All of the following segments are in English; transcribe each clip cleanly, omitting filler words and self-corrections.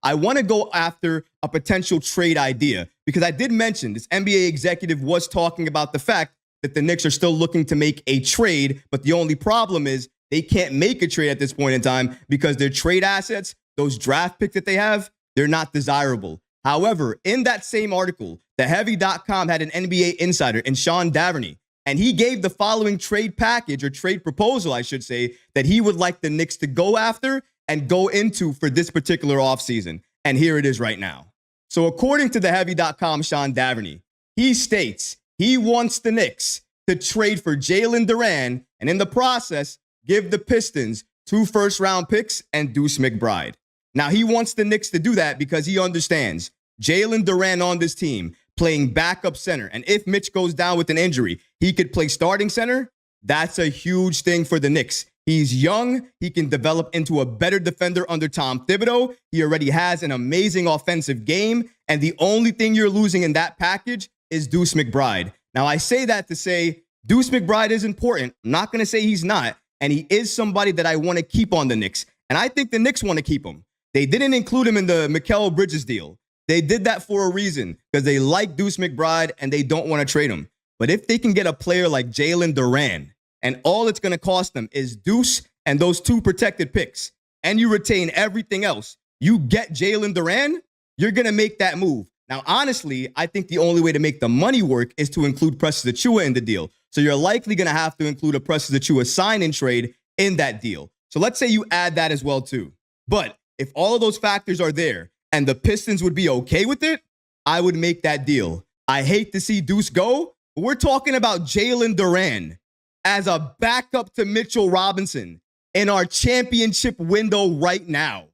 I want to go after a potential trade idea because I did mention this NBA executive was talking about the fact that the Knicks are still looking to make a trade, but the only problem is they can't make a trade at this point in time because their trade assets, those draft picks that they have, they're not desirable. However, in that same article, TheHeavy.com had an NBA insider in Sean Daverney, and he gave the following trade package or trade proposal, I should say, that he would like the Knicks to go after and go into for this particular offseason. And here it is right now. So according to TheHeavy.com, Sean Daverney, he states he wants the Knicks to trade for Jalen Duren and in the process, give the Pistons 2 first-round picks and Deuce McBride. Now, he wants the Knicks to do that because he understands Jalen Duren on this team playing backup center. And if Mitch goes down with an injury, he could play starting center. That's a huge thing for the Knicks. He's young. He can develop into a better defender under Tom Thibodeau. He already has an amazing offensive game. And the only thing you're losing in that package is Deuce McBride. Now, I say that to say Deuce McBride is important. I'm not going to say he's not. And he is somebody that I want to keep on the Knicks. And I think the Knicks want to keep him. They didn't include him in the Mikal Bridges deal. They did that for a reason because they like Deuce McBride and they don't want to trade him. But if they can get a player like Jalen Duren and all it's going to cost them is Deuce and those 2 protected picks and you retain everything else, you get Jalen Duren, you're going to make that move. Now, honestly, I think the only way to make the money work is to include Precious Achiuwa in the deal. So you're likely going to have to include a Precious Achiuwa sign-in trade in that deal. So let's say you add that as well too. But if all of those factors are there and the Pistons would be okay with it, I would make that deal. I hate to see Deuce go, but we're talking about Jalen Duren as a backup to Mitchell Robinson in our championship window right now.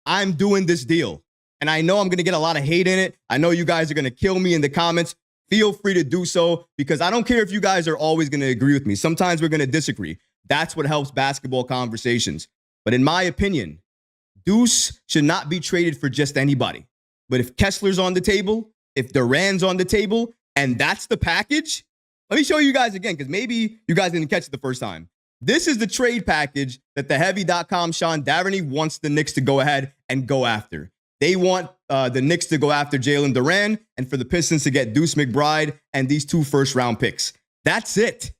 I'm doing this deal. And I know I'm going to get a lot of hate in it. I know you guys are going to kill me in the comments. Feel free to do so because I don't care if you guys are always going to agree with me. Sometimes we're going to disagree. That's what helps basketball conversations. But in my opinion, Deuce should not be traded for just anybody. But if Kessler's on the table, if Duran's on the table, and that's the package, let me show you guys again because maybe you guys didn't catch it the first time. This is the trade package that TheHeavy.com Sean Daverney wants the Knicks to go ahead and go after. They want the Knicks to go after Jalen Duren and for the Pistons to get Deuce McBride and these 2 first-round picks. That's it.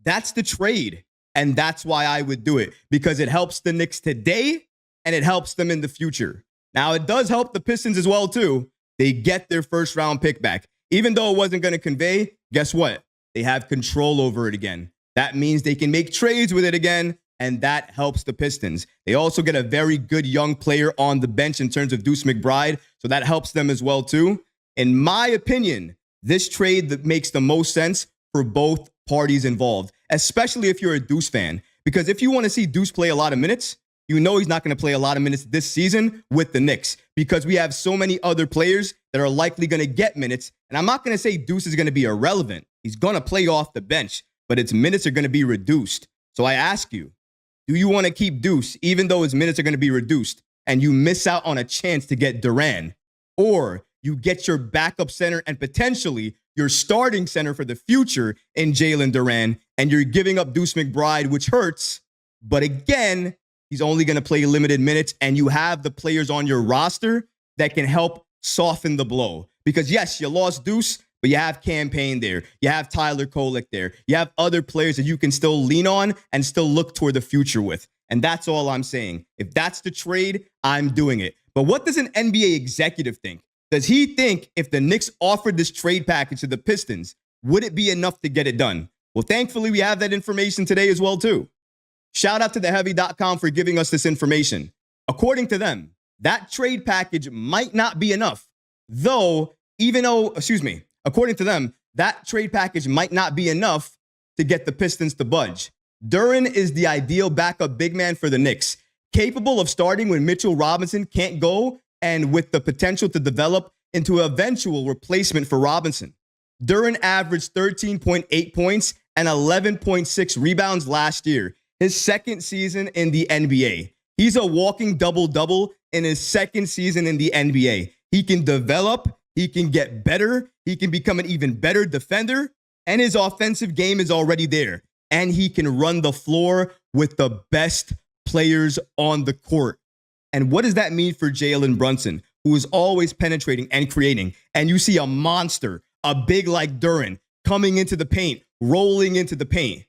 That's the trade. And that's why I would do it because it helps the Knicks today and it helps them in the future. Now, it does help the Pistons as well, too. They get their first-round pick back. Even though it wasn't going to convey, guess what? They have control over it again. That means they can make trades with it again, and that helps the Pistons. They also get a very good young player on the bench in terms of Deuce McBride, so that helps them as well, too. In my opinion, this trade that makes the most sense for both parties involved, especially if you're a Deuce fan. Because if you want to see Deuce play a lot of minutes, you know he's not going to play a lot of minutes this season with the Knicks because we have so many other players that are likely going to get minutes. And I'm not going to say Deuce is going to be irrelevant. He's going to play off the bench, but his minutes are going to be reduced. So I ask you, do you want to keep Deuce even though his minutes are going to be reduced and you miss out on a chance to get Duren? Or you get your backup center and potentially your starting center for the future in Jalen Duren and you're giving up Deuce McBride, which hurts. But again, he's only going to play limited minutes, and you have the players on your roster that can help soften the blow. Because, yes, you lost Deuce, but you have Campaign there. You have Tyler Kolek there. You have other players that you can still lean on and still look toward the future with. And that's all I'm saying. If that's the trade, I'm doing it. But what does an NBA executive think? Does he think if the Knicks offered this trade package to the Pistons, would it be enough to get it done? Well, thankfully, we have that information today as well, too. Shout out to TheHeavy.com for giving us this information. According to them, that trade package might not be enough. According to them, that trade package might not be enough to get the Pistons to budge. Duren is the ideal backup big man for the Knicks, capable of starting when Mitchell Robinson can't go and with the potential to develop into an eventual replacement for Robinson. Duren averaged 13.8 points and 11.6 rebounds last year, his second season in the NBA. He's a walking double-double in his second season in the NBA. He can develop, he can get better, he can become an even better defender, and his offensive game is already there. And he can run the floor with the best players on the court. And what does that mean for Jalen Brunson, who is always penetrating and creating? And you see a monster, a big like Duren, coming into the paint, rolling into the paint.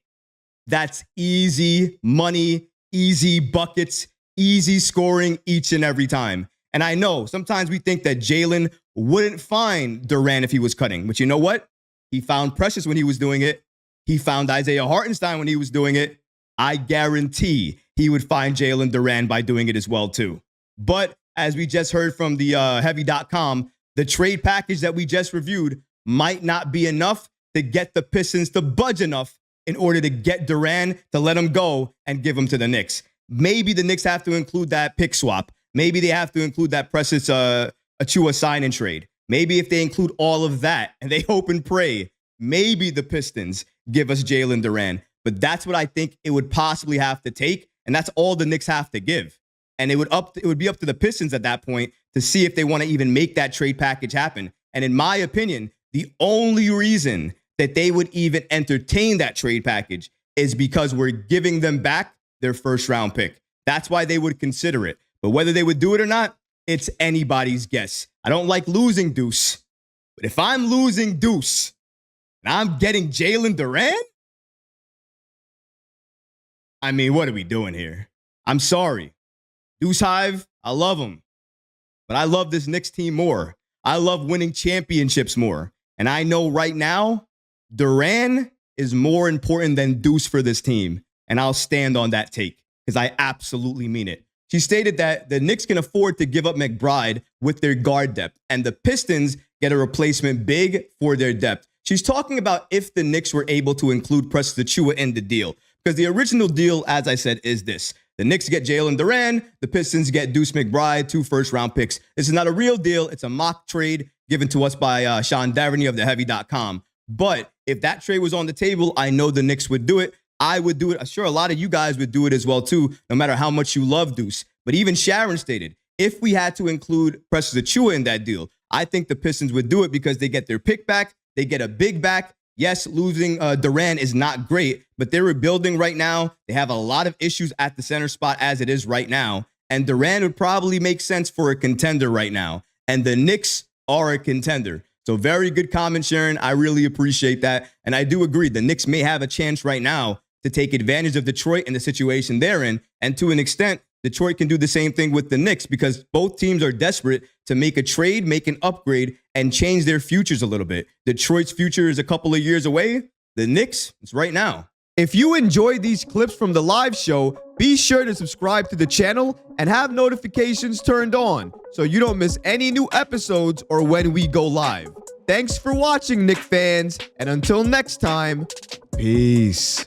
That's easy money, easy buckets, easy scoring each and every time. And I know sometimes we think that Jalen wouldn't find Duren if he was cutting. But you know what? He found Precious when he was doing it. He found Isaiah Hartenstein when he was doing it. I guarantee he would find Jalen Duren by doing it as well, too. But as we just heard from the heavy.com, the trade package that we just reviewed might not be enough to get the Pistons to budge enough in order to get Duren to let him go and give him to the Knicks. Maybe the Knicks have to include that pick swap. Maybe they have to include that Precious Achiuwa sign and trade. Maybe if they include all of that and they hope and pray, maybe the Pistons give us Jalen Duren. But that's what I think it would possibly have to take. And that's all the Knicks have to give. And it would be up to the Pistons at that point to see if they want to even make that trade package happen. And in my opinion, the only reason that they would even entertain that trade package is because we're giving them back their first round pick. That's why they would consider it. But whether they would do it or not, it's anybody's guess. I don't like losing Deuce. But if I'm losing Deuce and I'm getting Jalen Duren, I mean, what are we doing here? I'm sorry. Deuce Hive, I love him. But I love this Knicks team more. I love winning championships more. And I know right now, Duren is more important than Deuce for this team. And I'll stand on that take because I absolutely mean it. She stated that the Knicks can afford to give up McBride with their guard depth, and the Pistons get a replacement big for their depth. She's talking about if the Knicks were able to include Precious Achiuwa in the deal, because the original deal, as I said, is this. The Knicks get Jalen Duren, the Pistons get Deuce McBride, 2 first-round picks. This is not a real deal. It's a mock trade given to us by Sean Daverney of theheavy.com. But if that trade was on the table, I know the Knicks would do it. I would do it. I'm sure a lot of you guys would do it as well, too, no matter how much you love Deuce. But even Sharon stated, if we had to include Precious Achiuwa in that deal, I think the Pistons would do it because they get their pick back. They get a big back. Yes, losing Duren is not great, but they're rebuilding right now. They have a lot of issues at the center spot as it is right now. And Duren would probably make sense for a contender right now. And the Knicks are a contender. So very good comment, Sharon. I really appreciate that. And I do agree. The Knicks may have a chance right now to take advantage of Detroit and the situation they're in. And to an extent, Detroit can do the same thing with the Knicks because both teams are desperate to make a trade, make an upgrade, and change their futures a little bit. Detroit's future is a couple of years away. The Knicks, it's right now. If you enjoyed these clips from the live show, be sure to subscribe to the channel and have notifications turned on so you don't miss any new episodes or when we go live. Thanks for watching, Knicks fans, and until next time, peace.